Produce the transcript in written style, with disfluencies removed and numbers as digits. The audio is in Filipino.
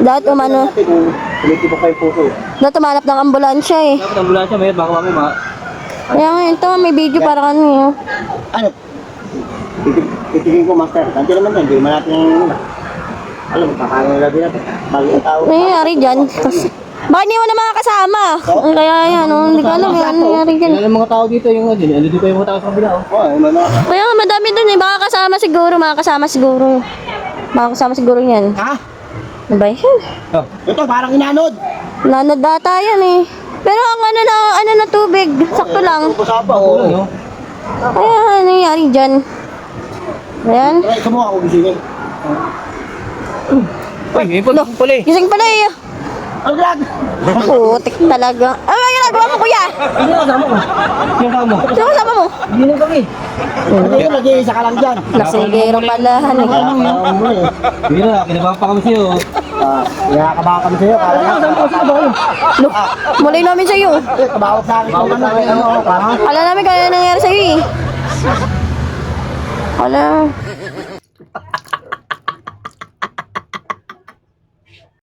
Dapat umano. Piliti po kayo puso. Dapat umanap ng ambulansya eh. Dapat ambulansya, may baka mami Kaya nga, ito may video para kanino. Ano? Titigin ko, master. Kanti naman yan, hindi naman natin yung... Alam mo, kakaroon na din natin. Bago yung tao. Ano nangyari dyan? Baka hindi mo na mga kasama. Kaya yan, hindi ko alam yan. Ano nangyari dyan? Ilan ang mga tao dito yung... Ano dito yung mga tao sa kabila? Oo, yung mga... Kaya nga, madami dun eh. Baka kasama siguro, mga kasama siguro. Baka kasama siguro yan. Ha? Ano ba yan? Oh. Ito, parang inanod. Nanod data yan eh. Pero ang ano na tubig, sakto lang. Pusapa, oo. Kaya ano nangyari dyan? Ayan. Ay, kamo ako gisingin. Uy, may pagkakong pala eh. Gising pala eh. Ang lag! Putik talaga. Ano ang ginagawa mo kuya? Hindi na kasama mo. Yung kasama mo. Sino kasama mo? Hindi na kami. Hindi na, nag-iisa ka lang dyan. Nasigero pala. Hindi na, kinabahan pa kami sa'yo. Kinakabahan kami sa'yo. Kala na, kasama ko sa'yo ba kayo? Mulay namin sa'yo. Kabawag sa akin. Bawag sa akin. Kala namin kaya nangyari sa'yo eh. Kala.